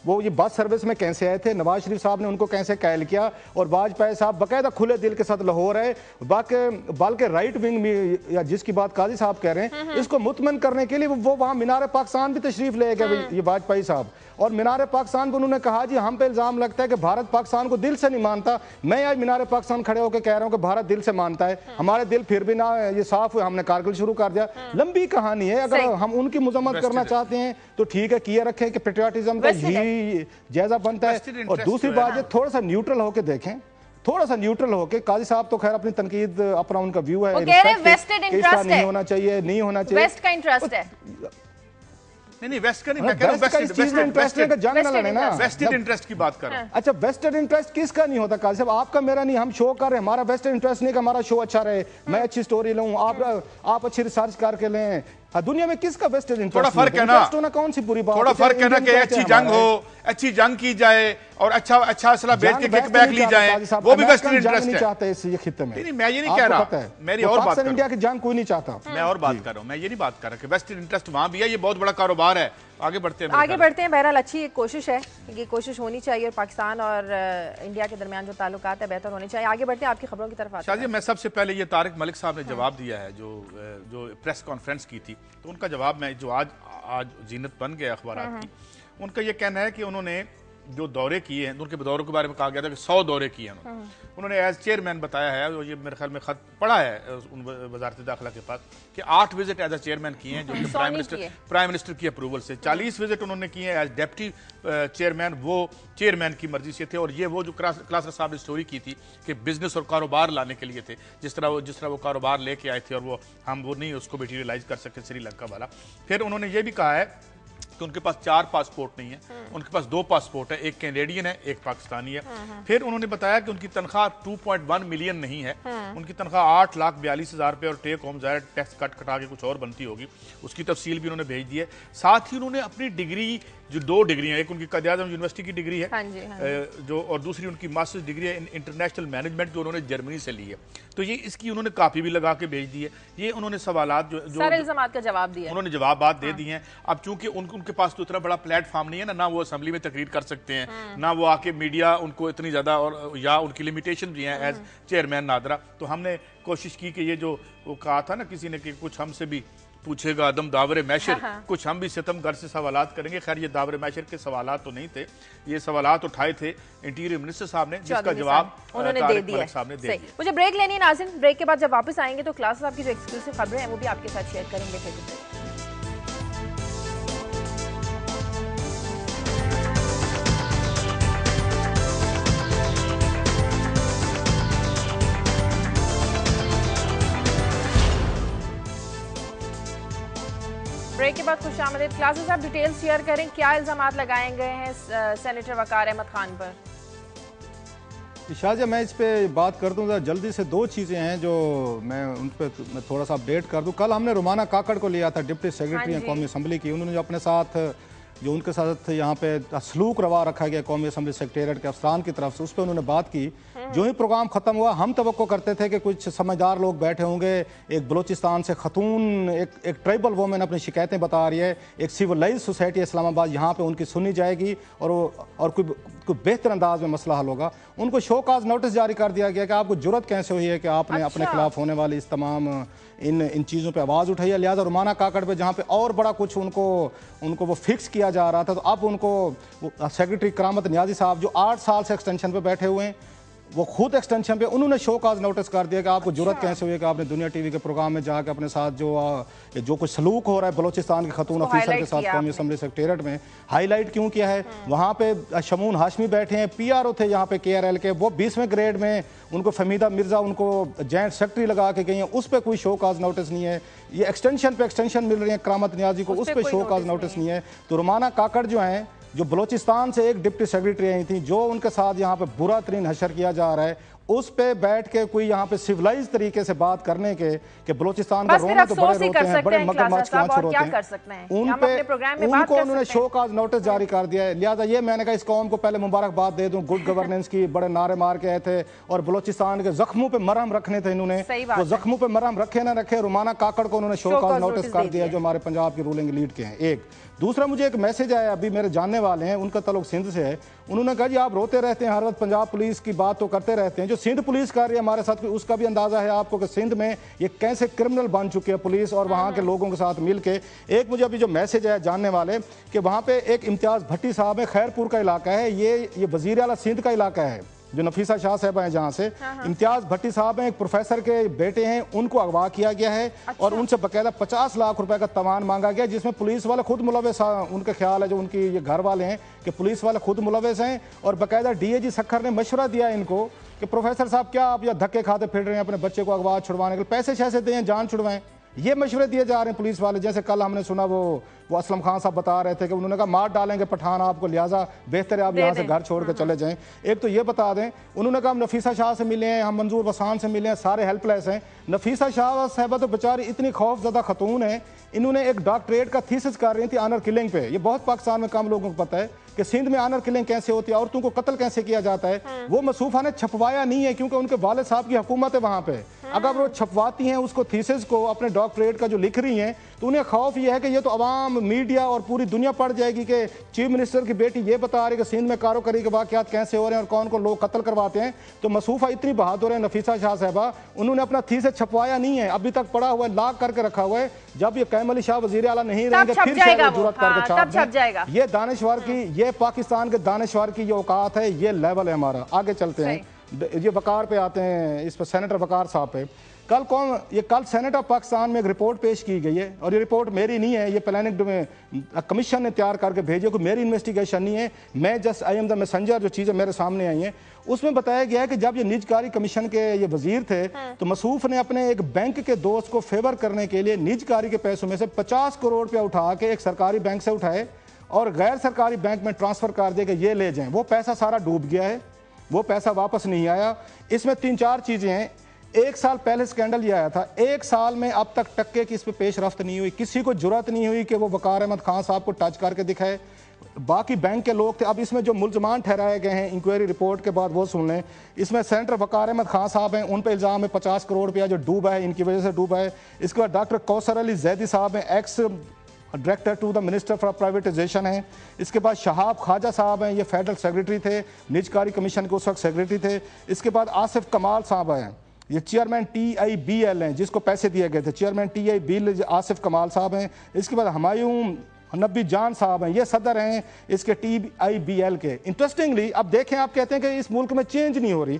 वो ये बस सर्विस में कैसे आए थे, नवाज शरीफ साहब ने उनको कैसे कैल किया और वाजपेयी साहब बाकायदा खुले दिल के साथ लाहौर है। बल्कि राइट विंग में या जिसकी बात काजी साहब कह रहे हैं, इसको मुतमन करने के लिए वो वहाँ मीनार पाकिस्तान भी तशरीफ ले गए ये वाजपेयी साहब। और मीनार पाकिस्तान पर उन्होंने कहा जी हम पे इल्जाम लगता है कि भारत पाकिस्तान को दिल से नहीं मानता। मैं आज मीनार पाकिस्तान खड़े होकर कह रहा हूँ कि भारत दिल से मानता है, हमारे दिल फिर भी ना ये साफ हुए, हमने कारगिल शुरू कर दिया। लंबी कहानी है, अगर हम उनकी मजम्मत करना चाहते हैं तो ठीक है, किए रखें कि पेट्रियाटिज्म का यही जायजा बनता है। और दूसरी बात ये थोड़ा सा न्यूट्रल होकर देखें, थोड़ा सा न्यूट्रल होके। काजी साहब तो खैर अपनी तनकीद अपना उनका व्यू है, नहीं होना चाहिए, नहीं होना चाहिए,
वेस्ट का इंटरेस्ट है।
नहीं वेस्ट का नहीं, मैं कह रहा हूं वेस्टेड इंटरेस्ट की बात कर रहा हूं।
अच्छा, वेस्टेड इंटरेस्ट किसका नहीं होता काजी साहब? आपका मेरा नहीं, हम शो कर रहे हैं, हमारा वेस्टेड इंटरेस्ट नहीं कि हमारा शो अच्छा रहे, मैं अच्छी स्टोरी लूं, आप अच्छी रिसर्च करके लें। दुनिया में किसका वेस्टेड इंटरेस्ट?
थोड़ा फर्क है ना,
कौन सी बुरी बात?
थोड़ा फर्क है ना कि अच्छी जंग हो, अच्छी जंग की जाए और अच्छा असला बेच के किकबैक ली जाए, वो भी वेस्टेड इंटरेस्ट है।
नहीं चाहते इस खित्ते में।
नहीं, मैं ये नहीं कह रहा, मेरी और बात कर,
इंडिया की जंग कोई नहीं चाहता,
मैं और बात कर रहा हूं। मैं ये नहीं बात कर रहा कि वेस्टेड इंटरेस्ट वहां भी है, ये बहुत बड़ा कारोबार है। आगे बढ़ते हैं
बहरहाल अच्छी एक कोशिश है, ये कोशिश होनी चाहिए और पाकिस्तान और इंडिया के दरमियान जो ताल्लुकात है बेहतर होने चाहिए। आगे बढ़ते हैं, आपकी खबरों की तरफ आते हैं।
मैं सबसे पहले ये तारिक मलिक साहब ने जवाब दिया है जो प्रेस कॉन्फ्रेंस की थी, तो उनका जवाब मैं जो आज जीनत बन गया अखबारात की, उनका ये कहना है कि उन्होंने जो दौरे किए हैं, उनके दौरों के बारे में कहा गया था कि 100 दौरे किए हैं उन्होंने एज चेयरमैन बताया है, और ये मेरे ख्याल में खत पड़ा है वजारत दाखिला के पास कि 8 विजिट एज ए चेयरमैन किए हैं, जो कि प्राइम मिनिस्टर की अप्रूवल से। 40 विजिट उन्होंने किए हैं एज डेप्टी चेयरमैन, वो चेयरमैन की मर्जी से थे। और ये वो जो क्लासर साहब ने स्टोरी की थी कि बिजनेस और कारोबार लाने के लिए थे, जिस तरह वो कारोबार लेके आए थे और हम वो नहीं उसको मटीरियलाइज कर सके श्रीलंका वाला। फिर उन्होंने ये भी कहा है कि उनके पास 4 पासपोर्ट नहीं है, उनके पास 2 पासपोर्ट है, एक कैनेडियन है, एक पाकिस्तानी है। फिर उन्होंने बताया कि उनकी तनख्वाह 2.1 मिलियन नहीं है, उनकी तनख्वाह 8,42,000 रुपये और टेक होम ज़ाहिर टैक्स कटा के कुछ और बनती होगी, उसकी तफसील भी उन्होंने भेज दी है। साथ ही उन्होंने अपनी डिग्री, जो 2 डिग्री हैं, एक उनकी कायद-ए-आज़म यूनिवर्सिटी की डिग्री है, जो और दूसरी उनकी मास्टर्स डिग्री है इन इंटरनेशनल मैनेजमेंट, जो उन्होंने जर्मनी से ली है। तो ये इसकी उन्होंने कापी भी लगा के भेज दी है। ये उन्होंने सवालात जो
इल्ज़ामात का जवाब दिया,
उन्होंने जवाब दे दिए हैं। अब चूंकि उनके पास तो इतना बड़ा प्लेटफॉर्म नहीं है ना वो असेंबली में तकरीर कर सकते हैं, ना वो आके मीडिया उनको इतनी ज्यादा, और या उनकी लिमिटेशन भी हैं एज चेयरमैन नादरा। तो हमने कोशिश की कि ये जो वो कहा था ना किसी ने कि कुछ हमसे भी पूछेगा आदम दावरे मैशर, कुछ हम भी सितमगर से सवालात करेंगे। खैर ये दावरे मैशर के सवालात तो नहीं थे, ये सवालात उठाए थे इंटीरियर मिनिस्टर साहब ने, जिसका जवाब उन्होंने दे दिया साहब ने दे दिया।
मुझे ब्रेक लेनी है नाज़रीन, ब्रेक के बाद जब वापस आएंगे तो क्लास साहब की जो एक्सक्लूसिव खबरें हैं वो भी आपके साथ शेयर करेंगे। ब्रेक के बाद खुश आमदीद। क्लासेस साहब डिटेल्स शेयर करें, क्या इल्जामात लगाए गए हैं सेनेटर वकार अहमद खान पर?
शाहजहा, मैं इस पे बात कर दूं जल्दी से। 2 चीज़ें हैं जो मैं उन पर मैं थोड़ा सा अपडेट कर दूं। कल हमने रुमाना काकड़ को लिया था, डिप्टी सेक्रेटरी कौमी असम्बली की। उन्होंने जो अपने साथ जो उनके साथ यहाँ पे सलूक रवा रखा गया कौमी असम्बली सेक्रेटरीट के अफसरान की तरफ से, उस पर उन्होंने बात की। जो ही प्रोग्राम ख़त्म हुआ हम तवक्को करते थे कि कुछ समझदार लोग बैठे होंगे, एक बलूचिस्तान से खतून एक ट्राइबल वोमेन अपनी शिकायतें बता रही है, एक सिविलाइज सोसाइटी इस्लामाबाद यहाँ पे उनकी सुनी जाएगी और कोई बेहतर अंदाज में मसला हल होगा। उनको शोकाज नोटिस जारी कर दिया गया कि आपको जुर्रत कैसे हुई है कि आपने अपने खिलाफ होने वाली इस तमाम इन चीज़ों पे आवाज़ उठाई है। लिहाजा रुमाना काकड़ पे जहाँ पे और बड़ा कुछ उनको वो फिक्स किया जा रहा था, तो अब उनको सेक्रेटरी करामत नियाजी साहब जो 8 साल से एक्सटेंशन पे बैठे हुए हैं, वो खुद एक्सटेंशन पे उन्होंने शोकाज नोटिस कर दिया कि आपको जुर्रत कैसे हुई है कि आपने दुनिया टीवी के प्रोग्राम में जाकर अपने साथ जो कुछ सलूक हो रहा है बलोचिस्तान के खतून ऑफिसर के साथ कौमी असम्बली सेक्रेटरीट में, हाईलाइट क्यों किया है। वहाँ पे शमून हाशमी बैठे हैं, PRO थे यहाँ पे KRL के, वो 20वें ग्रेड में, उनको फमीदा मिर्जा उनको जॉइंट सेक्रेटरी लगा के गई हैं, उस पर कोई शोकाज नोटिस नहीं है। ये एक्सटेंशन पे एक्सटेंशन मिल रही है करामत नियाजी को, उस पर शोकाज नोटिस नहीं है। तो रुमाना काकड़ जो हैं, जो बलोचिस्तान से एक डिप्टी सेक्रेटरी आई थी, जो उनके साथ यहाँ पे बुरा तरीन हशर किया जा रहा है, उस पे बैठ के कोई यहाँ पे सिविलाइज तरीके से बात करने के कि बलूचिस्तान का रोना तो बड़े रोते हैं, बड़े मगरमच्छ क्यों होते हैं, उन पे उनको उन्होंने शोकाज नोटिस जारी कर दिया है। लिहाजा ये मैंने कहा इस कौम को पहले मुबारकबाद दे दूं, गुड गवर्नेंस की बड़े नारे मार के आए थे और बलूचिस्तान के जख्मों पे मरहम रखने थे इन्होंने, वो जख्मों पे मरहम रखे ना रखे, रुमाना काकड़ को उन्होंने शोकाज नोटिस कर दिया जो हमारे पंजाब की रूलिंग लीड के हैं। एक दूसरा मुझे एक मैसेज आया, अभी मेरे जानने वाले हैं, उनका ताल्लुक सिंध से है। उन्होंने कहा जी आप रोते रहते हैं हर वक्त, पंजाब पुलिस की बात तो करते रहते हैं, जो सिंध पुलिस कर रही है हमारे साथ, उसका भी अंदाजा है आपको कि सिंध में ये कैसे क्रिमिनल बन चुकी है पुलिस और वहाँ के लोगों के साथ मिलके। एक मुझे अभी जो मैसेज आया जानने वाले कि वहाँ पे एक इम्तियाज़ भट्टी साहब है, खैरपुर का इलाका है, ये वजीर आला सिंध का इलाका है, जो नफीसा शाह साहब हैं जहाँ से। इम्तियाज भट्टी साहब हैं, एक प्रोफेसर के बेटे हैं, उनको अगवा किया गया है और उनसे बकायदा 50 लाख रुपए का तमान मांगा गया, जिसमें पुलिस वाले खुद मुलविस, उनका ख्याल है जो उनकी ये घर वाले हैं कि पुलिस वाले खुद मुलविस हैं। और बकायदा DAG सक्खर ने मशवरा दिया इनको कि प्रोफेसर साहब क्या आप या धक्के खाते फिर रहे हैं, अपने बच्चे को अगवा छुड़वाने के लिए पैसे शैसे दें, जान छुड़वाएं, ये मशवरे दिए जा रहे हैं पुलिस वाले। जैसे कल हमने सुना वो असलम खान साहब बता रहे थे कि उन्होंने कहा मार डालेंगे पठान आपको, लिहाजा बेहतर है आप यहाँ से घर छोड़ कर चले जाएं। एक तो ये बता दें, उन्होंने कहा हम नफीसा शाह से मिले हैं, हम मंजूर वसान से मिले हैं, सारे हेल्पलेस हैं। नफीसा शाह साहबा तो बेचारी इतनी खौफजदा खतून है, इन्होंने एक डॉक्टरेट का थीसिस कर रही थी ऑनर किलिंग पे। ये बहुत पाकिस्तान में कम लोगों को पता है कि सिंध में ऑनर किलिंग कैसे होती है, औरतों को कत्ल कैसे किया जाता है। वो मसूफा ने छपवाया नहीं है क्योंकि उनके वालिद साहब की हुकूमत है वहाँ पे। अगर वो छपवाती हैं उसको थीसिस को अपने डॉक्टरेट का जो लिख रही हैं, तो उन्हें खौफ ये है कि ये तो अवाम, मीडिया और पूरी दुनिया पढ़ जाएगी कि चीफ मिनिस्टर की बेटी ये बता रही है कि सिंध में कारोकरी के वाक़यात कैसे हो रहे हैं और कौन कौन लोग कत्ल करवाते हैं। तो मसूफा इतनी बहादुर है नफीसा शाह साहबा, उन्होंने अपना थीसिस छपवाया नहीं है, अभी तक पड़ा हुआ है, लाक करके रखा हुआ है। जब ये कैम अली शाह वजीर आला नहीं रहेंगे फिर जुर्रत करके छाप जाएगा। ये दानिश्वर की, ये पाकिस्तान के दानिश्वर की ये औकात है, ये लेवल है हमारा। आगे चलते हैं, ये वकार पे आते हैं, इस पर सेनेटर वकार साहब पे कल सेनेट ऑफ पाकिस्तान में एक रिपोर्ट पेश की गई है और ये रिपोर्ट मेरी नहीं है, ये प्लानिंग में कमीशन ने तैयार करके भेजी, कोई मेरी इन्वेस्टिगेशन नहीं है, मैं just I am the messenger. जो चीज़ें मेरे सामने आई हैं उसमें बताया गया है कि जब ये निजकारी कमीशन के ये वजीर थे तो मसूफ ने अपने एक बैंक के दोस्त को फेवर करने के लिए निजकारी के पैसों में से 50 करोड़ रुपया उठा के एक सरकारी बैंक से उठाए और गैर सरकारी बैंक में ट्रांसफर कर दिया कि ये ले जाएं। वो पैसा सारा डूब गया है, वो पैसा वापस नहीं आया। इसमें 3-4 चीज़ें हैं। 1 साल पहले स्कैंडल ये आया था, 1 साल में अब तक टक्के की इस पर पेशरफ्त नहीं हुई, किसी को जुर्रत नहीं हुई कि वो वकार अहमद खान साहब को टच करके दिखाए। बाकी बैंक के लोग थे। अब इसमें जो मुलजमान ठहराए गए हैं इंक्वायरी रिपोर्ट के बाद वो सुन लें। इसमें सेनेटर वकार अहमद खान साहब हैं, उन पर इल्ज़ाम है 50 करोड़ रुपया जो डूबा है, इनकी वजह से डूबा है। इसके बाद डॉक्टर कौसर अली जैदी साहब हैं, ex director to the minister for privatisation है। इसके बाद शहाब ख्वाजा साहब हैं, ये फेडरल सेक्रेटरी थे, निजकारी कमीशन के उस वक्त सेक्रेटरी थे। इसके बाद आसिफ कमाल साहब हैं, ये चेयरमैन TIBL हैं, जिसको पैसे दिए गए थे, चेयरमैन TIBL आसिफ कमाल साहब हैं। इसके बाद हुमायूं नबी जान साहब हैं, ये सदर हैं इसके TIBL के। इंटरेस्टिंगली अब देखें, आप कहते हैं कि इस मुल्क में चेंज नहीं हो रही,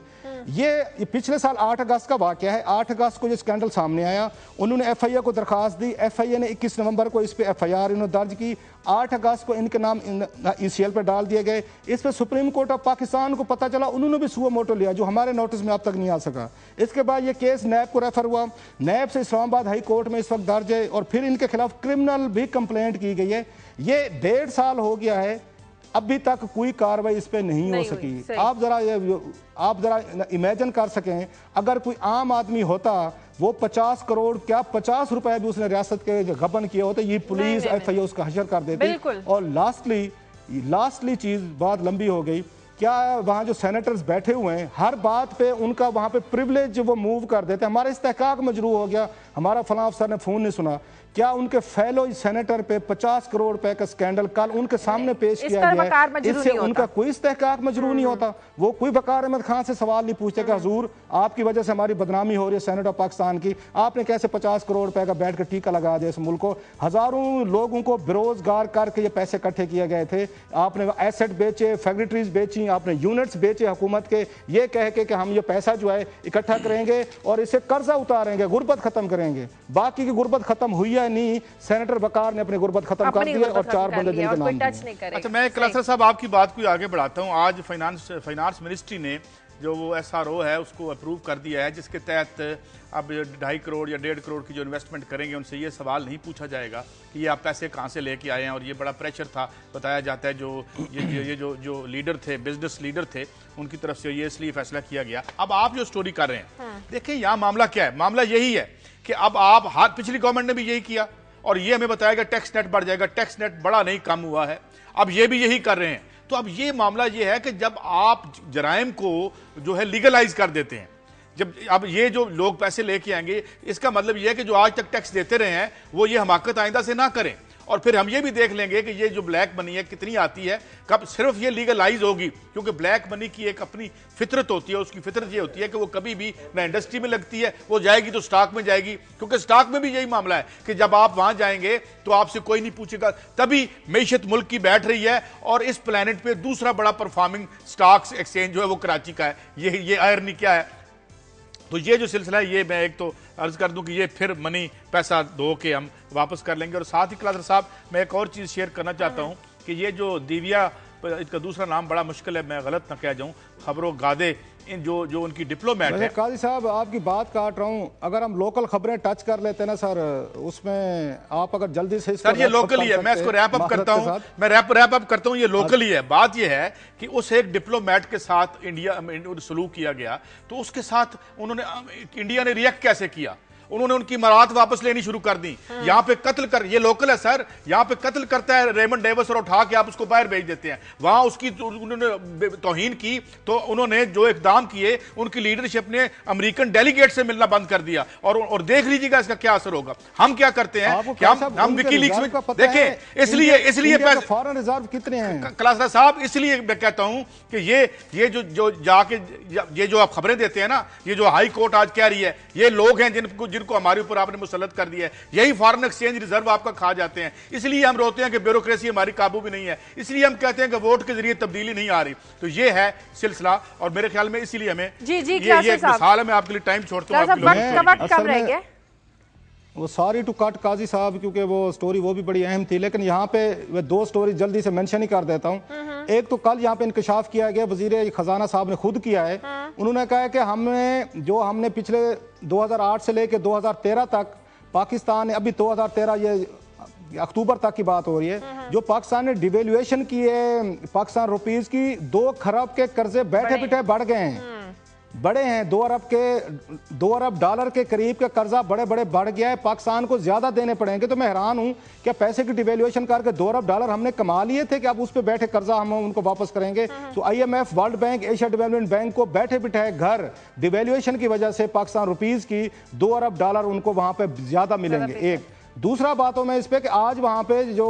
ये पिछले साल 8 अगस्त का वाक़या है। 8 अगस्त को ये स्कैंडल सामने आया, उन्होंने FIA को दरखास्त दी, FIA ने 21 नवंबर को इस पर FIR इन्होंने दर्ज की, 8 अगस्त को इनके नाम ECL पर डाल दिए गए। इस पर सुप्रीम कोर्ट ऑफ पाकिस्तान को पता चला, उन्होंने भी सुओ मोटो लिया जो हमारे नोटिस में अब तक नहीं आ सका। इसके बाद ये केस नैब को रेफर हुआ, नैब से इस्लामाबाद हाई कोर्ट में इस वक्त दर्ज है और फिर इनके खिलाफ क्रिमिनल भी कंप्लेंट की गई है। ये 1.5 साल हो गया है, अभी तक कोई कार्रवाई इस पे नहीं हो सकी। आप जरा इमेजिन कर सकें, अगर कोई आम आदमी होता, वो 50 करोड़ क्या 50 रुपए भी उसने रियासत के गबन किए होते, ये पुलिस FIA उसका हशर कर देती। और लास्टली चीज, बात लंबी हो गई, क्या वहाँ जो सेनेटर्स बैठे हुए हैं हर बात पे उनका वहाँ पे प्रिविलेज वो मूव कर देते हैं। हमारा इस्तेहकाक मजरू हो गया, हमारा फलां अफसर ने फोन नहीं सुना, क्या उनके फेलो सेनेटर पे 50 करोड़ रुपए का स्कैंडल कल उनके सामने पेश किया गया, इससे उनका कोई इस्तेहकाक मजरू नहीं होता। वो कोई वकार अहमद खान से सवाल नहीं पूछते कि हुजूर आपकी वजह से हमारी बदनामी हो रही है सेनेट ऑफ पाकिस्तान की, आपने कैसे 50 करोड़ रुपए का बैठ कर टीका लगा दिया इस मुल्क को, हजारों लोगों को बेरोजगार करके ये पैसे इकट्ठे किए गए थे, आपने एसेट बेचे, फैक्ट्रीज बेची, आपने यूनिट्स बेचे हुकूमत के, ये कह के कि हम ये पैसा जो है इकट्ठा करेंगे और इसे कर्जा उतारेंगे, गुर्बत खत्म करेंगे। बाकी की गुर्बत खत्म हुई है नहीं, सेनेटर वकार ने अपनी गुर्बत खत्म कर दी और 4 बंदे जिनके नाम दिए।
अच्छा, मैं क्लासर साहब आपकी बात को आगे बढ़ाता हूं। आज फाइनेंस मिनिस्ट्री ने जो वो SRO है उसको अप्रूव कर दिया है, जिसके तहत अब 2.5 करोड़ या 1.5 करोड़ की जो इन्वेस्टमेंट करेंगे उनसे ये सवाल नहीं पूछा जाएगा कि ये आप पैसे कहाँ से लेके आए हैं। और ये बड़ा प्रेशर था, बताया जाता है, जो लीडर थे, बिजनेस लीडर थे, उनकी तरफ से ये इसलिए फैसला किया गया। अब आप जो स्टोरी कर रहे हैं, देखिए यहाँ मामला क्या है। मामला यही है कि अब आप पिछली गवर्नमेंट ने भी यही किया और ये हमें बताया टैक्स नेट बढ़ जाएगा, टैक्स नेट बड़ा नहीं, कम हुआ है। अब ये भी यही कर रहे हैं। तो अब ये मामला ये है कि जब आप जराइम को जो है लीगलाइज कर देते हैं, जब अब ये जो लोग पैसे लेके आएंगे, इसका मतलब ये है कि जो आज तक टैक्स देते रहे हैं वो ये हमाकत आइंदा से ना करें। और फिर हम ये भी देख लेंगे कि ये जो ब्लैक मनी है कितनी आती है, कब सिर्फ ये लीगलाइज होगी, क्योंकि ब्लैक मनी की एक अपनी फितरत होती है। उसकी फितरत ये होती है कि वो कभी भी ना इंडस्ट्री में लगती है, वो जाएगी तो स्टॉक में जाएगी, क्योंकि स्टॉक में भी यही मामला है कि जब आप वहां जाएंगे तो आपसे कोई नहीं पूछेगा। तभी मैशत मुल्क की बैठ रही है और इस प्लेनेट पे दूसरा बड़ा परफॉर्मिंग स्टॉक्स एक्सचेंज जो है वो कराची का है। ये आयरनी क्या है। तो ये जो सिलसिला है, ये मैं एक तो अर्ज कर दूं कि ये फिर मनी पैसा धो के हम वापस कर लेंगे। और साथ ही क्लासर साहब, मैं एक और चीज़ शेयर करना चाहता हूं कि ये जो दिव्या, इसका दूसरा नाम बड़ा मुश्किल है, मैं गलत ना कह जाऊं, खबरों गादे, इन जो उनकी डिप्लोमेट है।
काजी साहब आपकी बात काट रहा हूं, अगर हम लोकल खबरें टच कर लेते हैं ना सर, उसमें आप अगर जल्दी से
सर, ये लोकल ही है, मैं इसको रैप अप करता हूं, मैं रैप अप करता हूं, ये लोकल ही है। बात ये है कि उस एक डिप्लोमेट के साथ इंडिया सलूक किया गया, तो उसके साथ इंडिया ने रिएक्ट कैसे किया। उन्होंने उनकी मरात वापस लेनी शुरू कर दी। यहाँ पे कत्ल कर, ये लोकल है सर, यहाँ पे कत्ल करता है रेमंड डेविस और उठा के आप उसको बाहर भेज देते हैं। वहां उसकी उन्होंने तौहीन की तो उन्होंने जो इकदाम किए, उनकी लीडरशिप ने अमेरिकन डेलीगेट से मिलना बंद कर दिया। और देख लीजिएगा इसका क्या असर होगा। हम क्या करते हैं कि हम विकीलीक्स में देखें, इसलिए
फॉरेन रिजर्व कितने हैं
क्लासरा साहब, इसलिए मैं कहता हूं कि ये जो जाके ये जो आप खबरें देते हैं ना, ये जो हाई कोर्ट आज कह रही है, ये लोग हैं जिनको हमारे ऊपर आपने मुसल्लत कर दिया है, यही फॉरेन एक्सचेंज रिजर्व आपका खा जाते हैं। इसलिए हम रोते हैं कि ब्यूरोक्रेसी हमारी काबू भी नहीं है, इसलिए हम कहते हैं कि वोट के जरिए तब्दीली नहीं आ रही। तो ये है सिलसिला और मेरे ख्याल में इसीलिए हमें ये एक मिसाल है। मैं आपके लिए टाइम छोड़ता हूं।
वो सॉरी टू कट काजी साहब, क्योंकि वो स्टोरी वो भी बड़ी अहम थी, लेकिन यहाँ पे मैं 2 स्टोरी जल्दी से मेंशन ही कर देता हूँ। एक तो कल यहाँ पे इंकशाफ किया गया, वजीर खजाना साहब ने खुद किया है। उन्होंने कहा है कि हमने पिछले 2008 से लेकर 2013 तक पाकिस्तान ने, अभी 2013 ये अक्टूबर तक की बात हो रही है, जो पाकिस्तान ने डिवेल्युएशन की है पाकिस्तान रुपीज की, 2 खरब के कर्जे बैठे बैठे बढ़ गए हैं, बड़े हैं। 2 अरब डॉलर के करीब का कर्जा बड़े बढ़ गया है, पाकिस्तान को ज्यादा देने पड़ेंगे। तो मैं हैरान हूं कि पैसे की डिवेल्युएशन करके 2 अरब डॉलर हमने कमा लिए थे कि अब उस पे बैठे कर्जा हम उनको वापस करेंगे। तो IMF, world bank, Asia development bank को बैठे बिठाए घर डिवेल्युएशन की वजह से पाकिस्तान रुपीज की 2 अरब डॉलर उनको वहां पे ज्यादा मिलेंगे। एक दूसरा बातों में इस पे कि आज वहां पे जो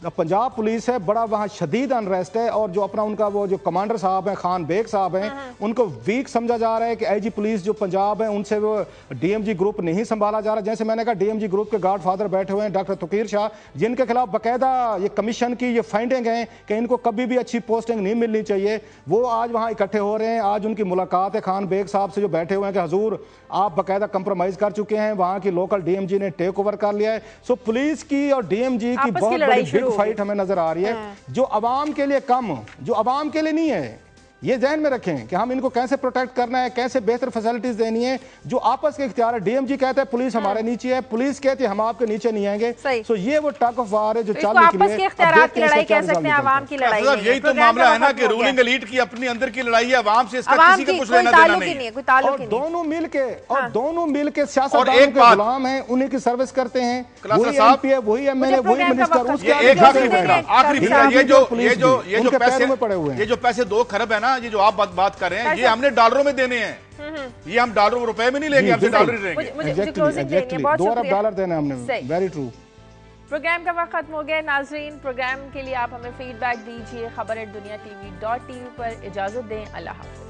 पंजाब पुलिस है, बड़ा वहां शदीद अनरेस्ट है, और जो अपना उनका वो जो कमांडर साहब हैं, खान बेग साहब हैं, उनको वीक समझा जा रहा है कि IG पुलिस जो पंजाब है उनसे वो DMG ग्रुप नहीं संभाला जा रहा। जैसे मैंने कहा, DMG ग्रुप के गॉडफादर बैठे हुए हैं डॉक्टर तुकीर शाह, जिनके खिलाफ बाकायदा ये कमीशन की ये फाइंडिंग है कि इनको कभी भी अच्छी पोस्टिंग नहीं मिलनी चाहिए। वो आज वहां इकट्ठे हो रहे हैं। आज उनकी मुलाकात है खान बेग साहब से, जो बैठे हुए हैं कि हजूर आप बाकायदा कंप्रोमाइज कर चुके हैं, वहां की लोकल DMG ने टेक ओवर कर लिया है। सो पुलिस की और DMG की बहुत बड़ी बिग फाइट हमें नजर आ रही है, जो अवाम के लिए कम, जो अवाम के लिए नहीं है, ये ध्यान में रखें कि हम इनको कैसे प्रोटेक्ट करना है, कैसे बेहतर फैसिलिटीज देनी है। जो आपस के इख्तियार है, डीएमजी कहता है पुलिस हमारे नीचे है, पुलिस कहती है हम आपके नीचे नहीं आएंगे। सो ये वो टग ऑफ वार है जो चालू
आपस के इख्तियारात की लड़ाई कह सकते हैं, आवाम की लड़ाई नहीं है।
यही तो मामला है ना कि रूलिंग एलीट की अपनी अंदर की लड़ाई है, आवाम से इसका किसी का कुछ लेना देना नहीं है।
और दोनों मिलके सियासतदानों के गुलाम हैं, उन्हीं की सर्विस करते हैं। वही एमपी है, वही एमएलए, वही मिनिस्टर।
उसके एक आखिरी फिक्रा, ये जो पैसे 2 खरब है ना, ये जो आप बात कर रहे हैं, ये हमने डॉलरों में देने हैं। ये हम डॉलर रुपए में नहीं लेंगे, हमसे डॉलर ही लेंगे।
2 अरब डॉलर देने हमने। Very true.
प्रोग्राम का वक्त खत्म हो गया नाजरीन। प्रोग्राम के लिए आप हमें फीडबैक दीजिए। खबर@दुनिया TV.tv पर। इजाजत दें, अल्लाह हाफ़िज़।